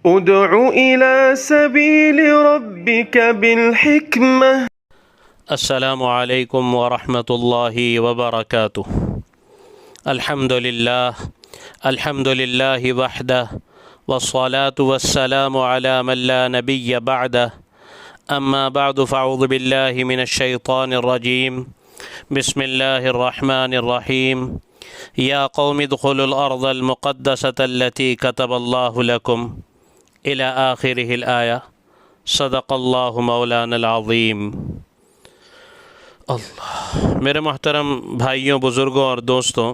ادع إلى سبيل ربك بالحكمة. السلام علیکم ورحمۃ اللہ وبرکاتہ. الحمد للہ وحدہ والصلاة والسلام علی من لا نبی بعدہ. اما بعد فاعوذ باللہ من الشیطان الرجیم. بسم اللہ الرحمن الرحیم. یا قوم ادخلوا الارض المقدسة التي كتب اللہ لکم الی آخرہ الآیہ. صدق اللہ مولانا العظیم. میرے محترم بھائیوں، بزرگوں اور دوستوں،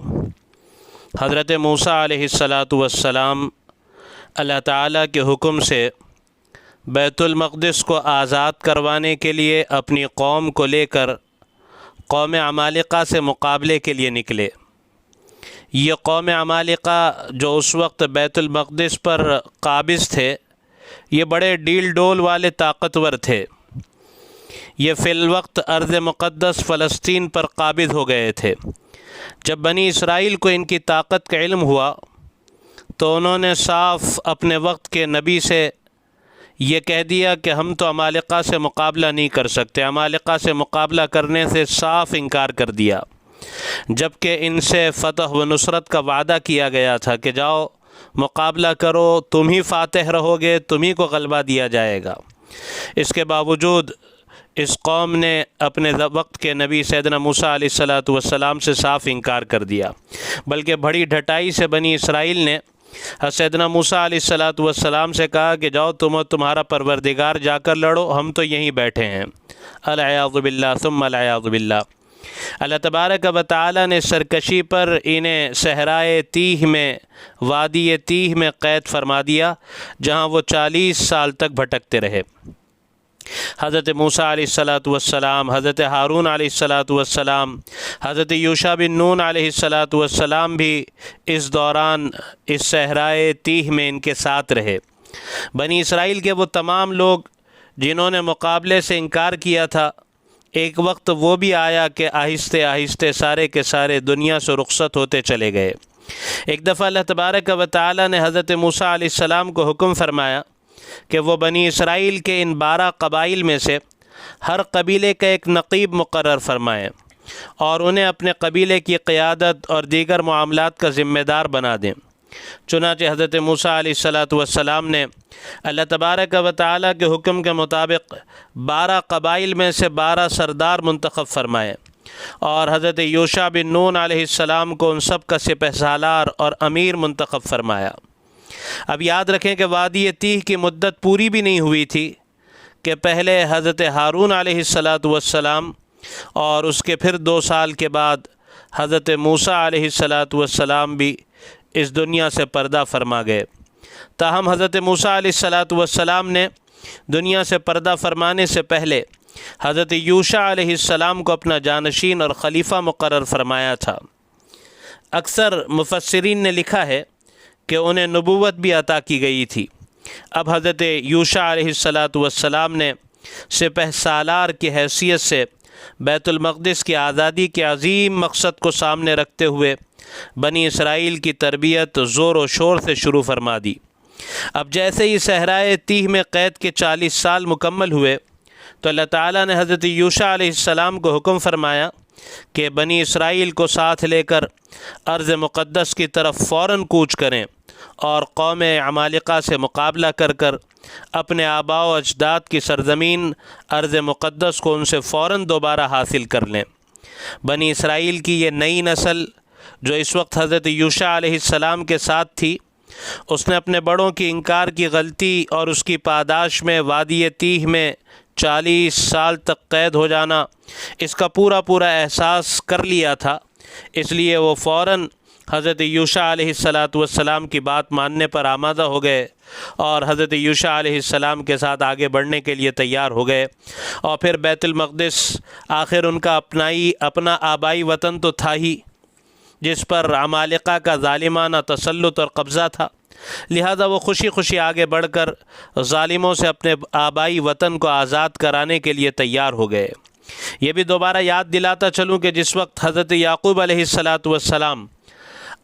حضرت موسیٰ علیہ السلام اللہ تعالیٰ کے حکم سے بیت المقدس کو آزاد کروانے کے لیے اپنی قوم کو لے کر قوم عمالقہ سے مقابلے کے لیے نکلے. یہ قوم عمالقہ جو اس وقت بیت المقدس پر قابض تھے، یہ بڑے ڈیل ڈول والے طاقتور تھے. یہ فی الوقت ارض مقدس فلسطین پر قابض ہو گئے تھے. جب بنی اسرائیل کو ان کی طاقت کا علم ہوا تو انہوں نے صاف اپنے وقت کے نبی سے یہ کہہ دیا کہ ہم تو عمالقہ سے مقابلہ نہیں کر سکتے. عمالقہ سے مقابلہ کرنے سے صاف انکار کر دیا، جبکہ ان سے فتح و نصرت کا وعدہ کیا گیا تھا کہ جاؤ مقابلہ کرو، تم ہی فاتح رہو گے، تم ہی کو غلبہ دیا جائے گا. اس کے باوجود اس قوم نے اپنے وقت کے نبی سیدنا موسیٰ علیہ السلام سے صاف انکار کر دیا، بلکہ بڑی ڈھٹائی سے بنی اسرائیل نے سیدنا موسیٰ علیہ السلام سے کہا کہ جاؤ تم اور تمہارا پروردگار جا کر لڑو، ہم تو یہیں بیٹھے ہیں. العیاذ باللہ ثم العیاذ باللہ. اللہ تبارک و تعالی نے سرکشی پر انہیں صحرائے تیہ میں، وادی تیہ میں قید فرما دیا، جہاں وہ 40 سال تک بھٹکتے رہے. حضرت موسیٰ علیہ السلام، حضرت ہارون علیہ السلام، حضرت یوشع بن نون علیہ السلام بھی اس دوران اس صحرائے تیہ میں ان کے ساتھ رہے. بنی اسرائیل کے وہ تمام لوگ جنہوں نے مقابلے سے انکار کیا تھا، ایک وقت وہ بھی آیا کہ آہستہ آہستہ سارے کے سارے دنیا سے رخصت ہوتے چلے گئے. ایک دفعہ اللہ تبارک و تعالی نے حضرت موسیٰ علیہ السلام کو حکم فرمایا کہ وہ بنی اسرائیل کے ان 12 قبائل میں سے ہر قبیلے کا ایک نقیب مقرر فرمائیں اور انہیں اپنے قبیلے کی قیادت اور دیگر معاملات کا ذمہ دار بنا دیں. چنانچہ حضرت موسیٰ علیہ السلام نے اللہ تبارک و تعالیٰ کے حکم کے مطابق 12 قبائل میں سے 12 سردار منتخب فرمائے اور حضرت یوشع بن نون علیہ السلام کو ان سب کا سپہ سالار اور امیر منتخب فرمایا. اب یاد رکھیں کہ وادی تیہ کی مدت پوری بھی نہیں ہوئی تھی کہ پہلے حضرت ہارون علیہ السلام اور اس کے پھر 2 سال کے بعد حضرت موسیٰ علیہ السلام بھی اس دنیا سے پردہ فرما گئے. تاہم حضرت موسیٰ علیہ السلام نے دنیا سے پردہ فرمانے سے پہلے حضرت یوشع علیہ السلام کو اپنا جانشین اور خلیفہ مقرر فرمایا تھا. اکثر مفسرین نے لکھا ہے کہ انہیں نبوت بھی عطا کی گئی تھی. اب حضرت یوشع علیہ السلام نے سپہ سالار کی حیثیت سے بیت المقدس کی آزادی کے عظیم مقصد کو سامنے رکھتے ہوئے بنی اسرائیل کی تربیت زور و شور سے شروع فرما دی. اب جیسے ہی صحرائے تیہ میں قید کے 40 سال مکمل ہوئے تو اللہ تعالیٰ نے حضرت یوشع علیہ السلام کو حکم فرمایا کہ بنی اسرائیل کو ساتھ لے کر ارض مقدس کی طرف فوراً کوچ کریں اور قوم عمالقہ سے مقابلہ کر کر اپنے آباء و اجداد کی سرزمین ارض مقدس کو ان سے فوراً دوبارہ حاصل کر لیں. بنی اسرائیل کی یہ نئی نسل جو اس وقت حضرت یوشع علیہ السلام کے ساتھ تھی، اس نے اپنے بڑوں کی انکار کی غلطی اور اس کی پاداش میں وادی تیہ میں 40 سال تک قید ہو جانا، اس کا پورا احساس کر لیا تھا. اس لیے وہ فوراً حضرت یوشع علیہ السلام کی بات ماننے پر آمادہ ہو گئے اور حضرت یوشع علیہ السلام کے ساتھ آگے بڑھنے کے لیے تیار ہو گئے. اور پھر بیت المقدس آخر ان کا اپنا آبائی وطن تو تھا ہی، جس پر عمالقہ کا ظالمانہ تسلط اور قبضہ تھا، لہذا وہ خوشی خوشی آگے بڑھ کر ظالموں سے اپنے آبائی وطن کو آزاد کرانے کے لیے تیار ہو گئے. یہ بھی دوبارہ یاد دلاتا چلوں کہ جس وقت حضرت یعقوب علیہ السلام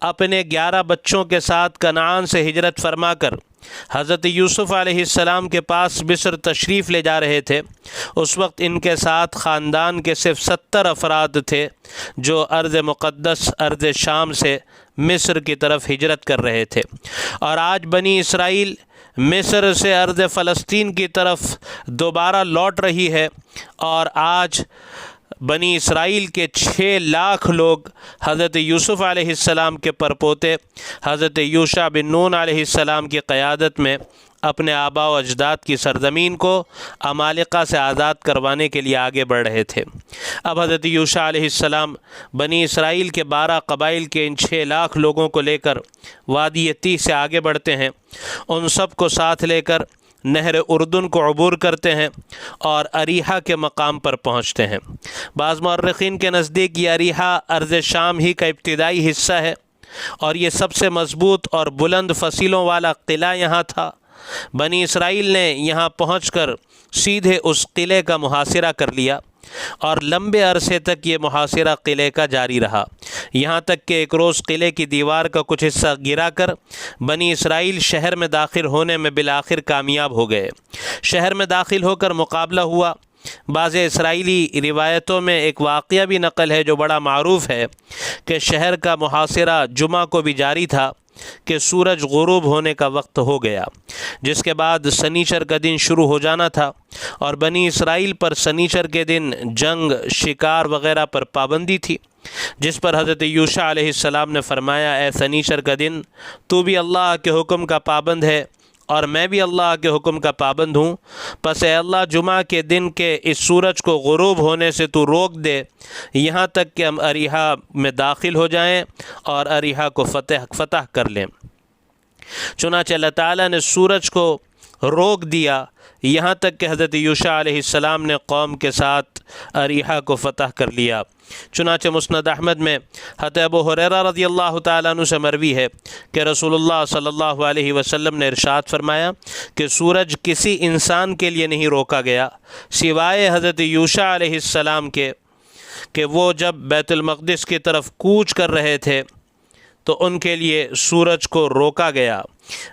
اپنے 11 بچوں کے ساتھ کنعان سے ہجرت فرما کر حضرت یوسف علیہ السلام کے پاس مصر تشریف لے جا رہے تھے، اس وقت ان کے ساتھ خاندان کے صرف 70 افراد تھے جو ارض مقدس ارض شام سے مصر کی طرف ہجرت کر رہے تھے، اور آج بنی اسرائیل مصر سے ارض فلسطین کی طرف دوبارہ لوٹ رہی ہے، اور آج بنی اسرائیل کے 6 لاکھ لوگ حضرت یوسف علیہ السلام کے پرپوتے حضرت یوشع بن نون علیہ السلام کی قیادت میں اپنے آباء و اجداد کی سرزمین کو عمالقہ سے آزاد کروانے کے لیے آگے بڑھ رہے تھے۔ اب حضرت یوشع علیہ السلام بنی اسرائیل کے 12 قبائل کے ان 6 لاکھ لوگوں کو لے کر وادی تیہ سے آگے بڑھتے ہیں، ان سب کو ساتھ لے کر نہر اردن کو عبور کرتے ہیں اور اریحہ کے مقام پر پہنچتے ہیں۔ بعض مورخین کے نزدیک یہ اریحہ ارض شام ہی کا ابتدائی حصہ ہے، اور یہ سب سے مضبوط اور بلند فصیلوں والا قلعہ یہاں تھا۔ بنی اسرائیل نے یہاں پہنچ کر سیدھے اس قلعے کا محاصرہ کر لیا، اور لمبے عرصے تک یہ محاصرہ قلعے کا جاری رہا، یہاں تک کہ ایک روز قلعے کی دیوار کا کچھ حصہ گرا کر بنی اسرائیل شہر میں داخل ہونے میں بالآخر کامیاب ہو گئے۔ شہر میں داخل ہو کر مقابلہ ہوا۔ بعض اسرائیلی روایتوں میں ایک واقعہ بھی نقل ہے جو بڑا معروف ہے کہ شہر کا محاصرہ جمعہ کو بھی جاری تھا کہ سورج غروب ہونے کا وقت ہو گیا، جس کے بعد سنیچر کا دن شروع ہو جانا تھا، اور بنی اسرائیل پر سنیچر کے دن جنگ، شکار وغیرہ پر پابندی تھی، جس پر حضرت یوشع علیہ السلام نے فرمایا، اے سنیچر کا دن، تو بھی اللہ کے حکم کا پابند ہے اور میں بھی اللہ کے حکم کا پابند ہوں، پس اے اللہ جمعہ کے دن کے اس سورج کو غروب ہونے سے تو روک دے، یہاں تک کہ ہم اریحہ میں داخل ہو جائیں اور اریحہ کو فتح کر لیں۔ چنانچہ اللہ تعالیٰ نے سورج کو روک دیا یہاں تک کہ حضرت یوشع علیہ السلام نے قوم کے ساتھ اریحہ کو فتح کر لیا۔ چنانچہ مسند احمد میں حضرت ابو ہریرہ رضی اللہ تعالیٰ عنہ سے مروی ہے کہ رسول اللہ صلی اللہ علیہ وسلم نے ارشاد فرمایا کہ سورج کسی انسان کے لیے نہیں روکا گیا سوائے حضرت یوشع علیہ السلام کے، کہ وہ جب بیت المقدس کی طرف کوچ کر رہے تھے تو ان کے لیے سورج کو روکا گیا۔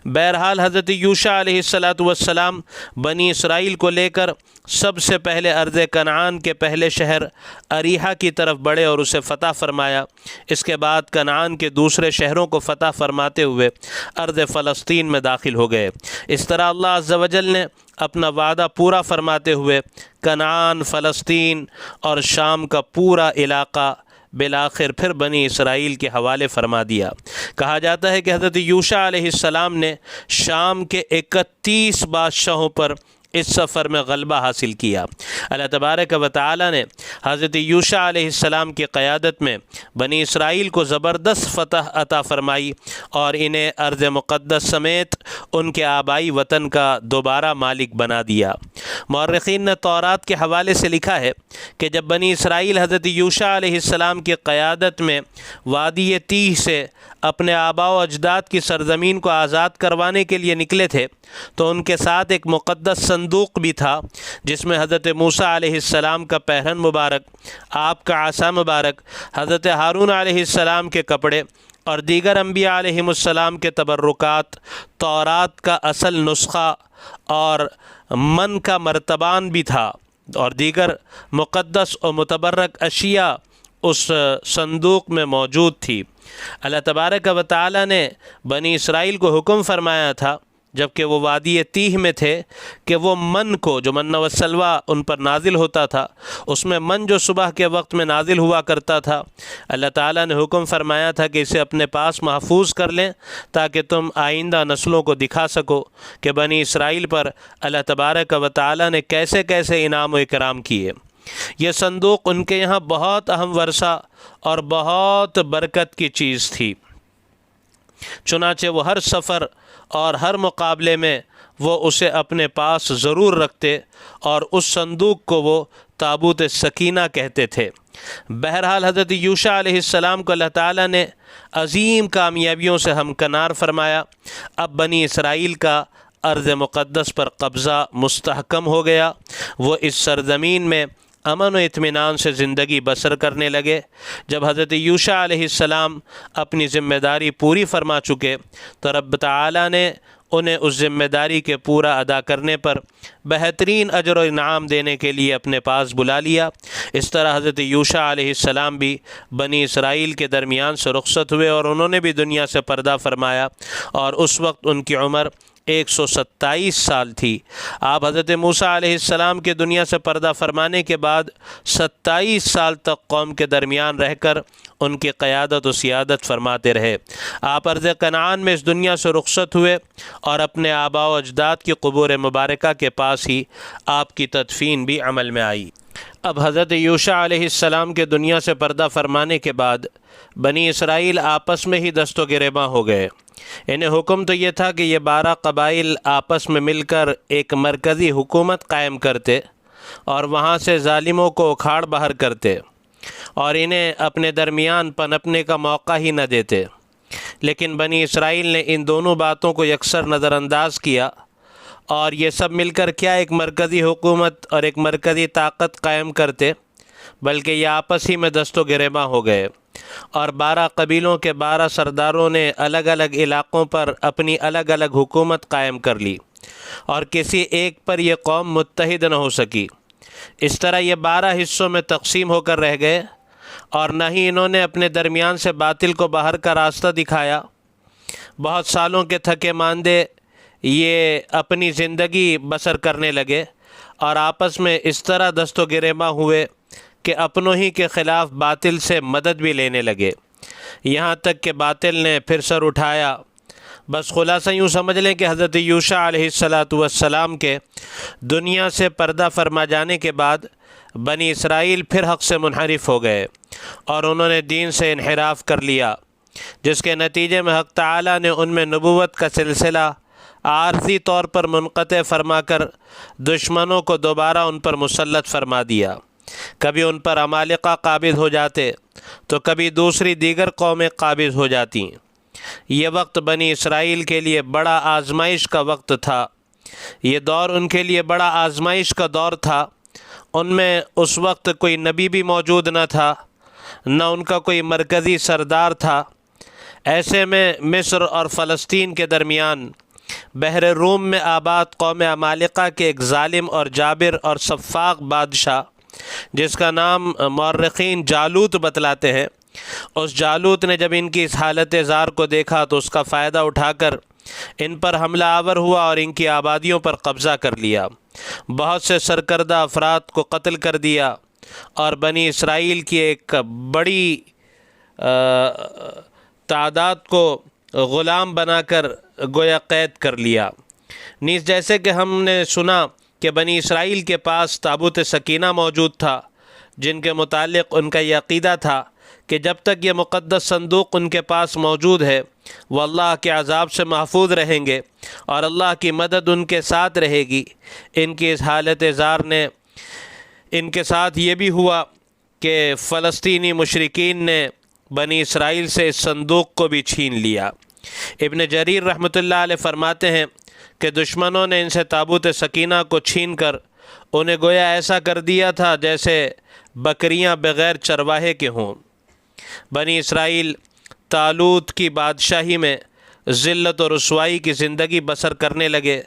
بہرحال حضرت یوشع علیہ السلام بنی اسرائیل کو لے کر سب سے پہلے ارض کنعان کے پہلے شہر اریحہ کی طرف بڑھے اور اسے فتح فرمایا۔ اس کے بعد کنعان کے دوسرے شہروں کو فتح فرماتے ہوئے ارض فلسطین میں داخل ہو گئے۔ اس طرح اللہ عز و جل نے اپنا وعدہ پورا فرماتے ہوئے کنعان، فلسطین اور شام کا پورا علاقہ بالآخر پھر بنی اسرائیل کے حوالے فرما دیا۔ کہا جاتا ہے کہ حضرت یوشع علیہ السلام نے شام کے 31 بادشاہوں پر اس سفر میں غلبہ حاصل کیا۔ اللہ تبارک و تعالی نے حضرت یوشع علیہ السلام کی قیادت میں بنی اسرائیل کو زبردست فتح عطا فرمائی اور انہیں ارض مقدس سمیت ان کے آبائی وطن کا دوبارہ مالک بنا دیا۔ مورخین نے تورات کے حوالے سے لکھا ہے کہ جب بنی اسرائیل حضرت یوشع علیہ السلام کی قیادت میں وادی تیہ سے اپنے آباء و اجداد کی سرزمین کو آزاد کروانے کے لیے نکلے تھے تو ان کے ساتھ ایک مقدس صندوق بھی تھا جس میں حضرت موسیٰ علیہ السلام کا پیرہن مبارک، آپ کا عصا مبارک، حضرت ہارون علیہ السلام کے کپڑے اور دیگر انبیاء علیہم السلام کے تبرکات، تورات کا اصل نسخہ اور من کا مرتبان بھی تھا، اور دیگر مقدس و متبرک اشیاء اس صندوق میں موجود تھی۔ اللہ تبارک و تعالی نے بنی اسرائیل کو حکم فرمایا تھا جبکہ وہ وادی تیہ میں تھے کہ وہ من کو، جو من و سلوہ ان پر نازل ہوتا تھا، اس میں من جو صبح کے وقت میں نازل ہوا کرتا تھا، اللہ تعالیٰ نے حکم فرمایا تھا کہ اسے اپنے پاس محفوظ کر لیں تاکہ تم آئندہ نسلوں کو دکھا سکو کہ بنی اسرائیل پر اللہ تبارک و تعالیٰ نے کیسے کیسے انعام و اکرام کیے۔ یہ صندوق ان کے یہاں بہت اہم ورثہ اور بہت برکت کی چیز تھی، چنانچہ وہ ہر سفر اور ہر مقابلے میں وہ اسے اپنے پاس ضرور رکھتے اور اس صندوق کو وہ تابوت سکینہ کہتے تھے۔ بہرحال حضرت یوشع علیہ السلام کو اللہ تعالیٰ نے عظیم کامیابیوں سے ہمکنار فرمایا۔ اب بنی اسرائیل کا ارض مقدس پر قبضہ مستحکم ہو گیا، وہ اس سرزمین میں امن و اطمینان سے زندگی بسر کرنے لگے۔ جب حضرت یوشع علیہ السلام اپنی ذمہ داری پوری فرما چکے تو رب تعالیٰ نے انہیں اس ذمہ داری کے پورا ادا کرنے پر بہترین اجر و انعام دینے کے لیے اپنے پاس بلا لیا۔ اس طرح حضرت یوشع علیہ السلام بھی بنی اسرائیل کے درمیان سے رخصت ہوئے اور انہوں نے بھی دنیا سے پردہ فرمایا، اور اس وقت ان کی عمر 127 سال تھی۔ آپ حضرت موسیٰ علیہ السلام کے دنیا سے پردہ فرمانے کے بعد 27 سال تک قوم کے درمیان رہ کر ان کی قیادت و سیادت فرماتے رہے۔ آپ ارض کنعان میں اس دنیا سے رخصت ہوئے اور اپنے آباء و اجداد کی قبور مبارکہ کے پاس ہی آپ کی تدفین بھی عمل میں آئی۔ اب حضرت یوشع علیہ السلام کے دنیا سے پردہ فرمانے کے بعد بنی اسرائیل آپس میں ہی دست و گریباں ہو گئے۔ انہیں حکم تو یہ تھا کہ یہ 12 قبائل آپس میں مل کر ایک مرکزی حکومت قائم کرتے اور وہاں سے ظالموں کو اکھاڑ باہر کرتے اور انہیں اپنے درمیان پنپنے کا موقع ہی نہ دیتے، لیکن بنی اسرائیل نے ان دونوں باتوں کو یکسر نظر انداز کیا اور یہ سب مل کر کیا ایک مرکزی حکومت اور ایک مرکزی طاقت قائم کرتے، بلکہ یہ آپس ہی میں دست و گریباں ہو گئے اور 12 قبیلوں کے 12 سرداروں نے الگ الگ علاقوں پر اپنی الگ الگ حکومت قائم کر لی اور کسی ایک پر یہ قوم متحد نہ ہو سکی۔ اس طرح یہ 12 حصوں میں تقسیم ہو کر رہ گئے اور نہ ہی انہوں نے اپنے درمیان سے باطل کو باہر کا راستہ دکھایا۔ بہت سالوں کے تھکے ماندے یہ اپنی زندگی بسر کرنے لگے اور آپس میں اس طرح دست و گریباں ہوئے کہ اپنوں ہی کے خلاف باطل سے مدد بھی لینے لگے، یہاں تک کہ باطل نے پھر سر اٹھایا۔ بس خلاصہ یوں سمجھ لیں کہ حضرت یوشع علیہ السلام کے دنیا سے پردہ فرما جانے کے بعد بنی اسرائیل پھر حق سے منحرف ہو گئے اور انہوں نے دین سے انحراف کر لیا، جس کے نتیجے میں حق تعالیٰ نے ان میں نبوت کا سلسلہ عارضی طور پر منقطع فرما کر دشمنوں کو دوبارہ ان پر مسلط فرما دیا۔ کبھی ان پر عمالقہ قابض ہو جاتے تو کبھی دوسری دیگر قومیں قابض ہو جاتیں۔ یہ وقت بنی اسرائیل کے لیے بڑا آزمائش کا وقت تھا، یہ دور ان کے لیے بڑا آزمائش کا دور تھا۔ ان میں اس وقت کوئی نبی بھی موجود نہ تھا، نہ ان کا کوئی مرکزی سردار تھا۔ ایسے میں مصر اور فلسطین کے درمیان بحر روم میں آباد قوم عمالقہ کے ایک ظالم اور جابر اور سفاق بادشاہ، جس کا نام مورخین جالوت بتلاتے ہیں، اس جالوت نے جب ان کی اس حالت زار کو دیکھا تو اس کا فائدہ اٹھا کر ان پر حملہ آور ہوا اور ان کی آبادیوں پر قبضہ کر لیا، بہت سے سرکردہ افراد کو قتل کر دیا اور بنی اسرائیل کی ایک بڑی تعداد کو غلام بنا کر گویا قید کر لیا۔ نیز جیسے کہ ہم نے سنا کہ بنی اسرائیل کے پاس تابوت سکینہ موجود تھا، جن کے متعلق ان کا یہ عقیدہ تھا کہ جب تک یہ مقدس صندوق ان کے پاس موجود ہے وہ اللہ کے عذاب سے محفوظ رہیں گے اور اللہ کی مدد ان کے ساتھ رہے گی۔ ان کی اس حالت زار نے ان کے ساتھ یہ بھی ہوا کہ فلسطینی مشرکین نے بنی اسرائیل سے اس صندوق کو بھی چھین لیا۔ ابن جریر رحمۃ اللہ علیہ فرماتے ہیں کہ دشمنوں نے ان سے تابوت سکینہ کو چھین کر انہیں گویا ایسا کر دیا تھا جیسے بکریاں بغیر چرواہے کے ہوں۔ بنی اسرائیل طالوت کی بادشاہی میں ذلت و رسوائی کی زندگی بسر کرنے لگے،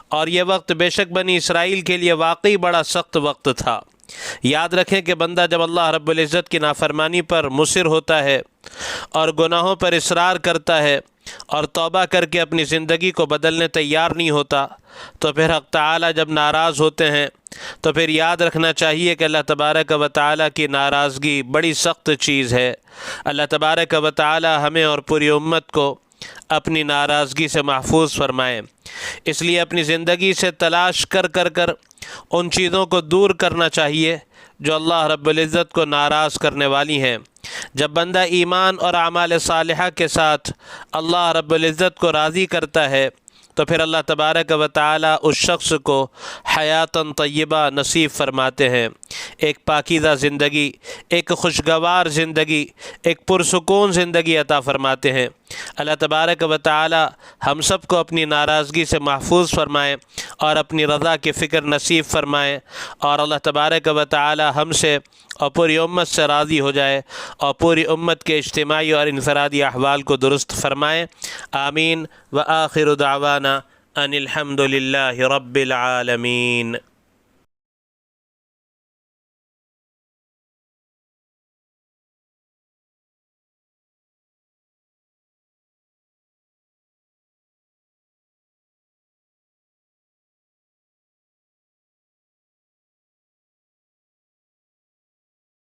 اور یہ وقت بے شک بنی اسرائیل کے لیے واقعی بڑا سخت وقت تھا۔ یاد رکھیں کہ بندہ جب اللہ رب العزت کی نافرمانی پر مصر ہوتا ہے اور گناہوں پر اصرار کرتا ہے اور توبہ کر کے اپنی زندگی کو بدلنے تیار نہیں ہوتا، تو پھر حق تعالیٰ جب ناراض ہوتے ہیں تو پھر یاد رکھنا چاہیے کہ اللہ تبارک و تعالیٰ کی ناراضگی بڑی سخت چیز ہے۔ اللہ تبارک و تعالیٰ ہمیں اور پوری امت کو اپنی ناراضگی سے محفوظ فرمائے۔ اس لیے اپنی زندگی سے تلاش کر کر ان چیزوں کو دور کرنا چاہیے جو اللہ رب العزت کو ناراض کرنے والی ہیں۔ جب بندہ ایمان اور اعمال صالحہ کے ساتھ اللہ رب العزت کو راضی کرتا ہے تو پھر اللہ تبارک و تعالی اس شخص کو حیاتاً طیبہ نصیب فرماتے ہیں۔ ایک پاکیزہ زندگی، ایک خوشگوار زندگی، ایک پرسکون زندگی عطا فرماتے ہیں۔ اللہ تبارک و تعالی ہم سب کو اپنی ناراضگی سے محفوظ فرمائے اور اپنی رضا کی فکر نصیب فرمائے، اور اللہ تبارک و تعالی ہم سے اور پوری امت سے راضی ہو جائے اور پوری امت کے اجتماعی اور انفرادی احوال کو درست فرمائے۔ آمین۔ وآخر دعوانا ان الحمد للہ رب العالمین۔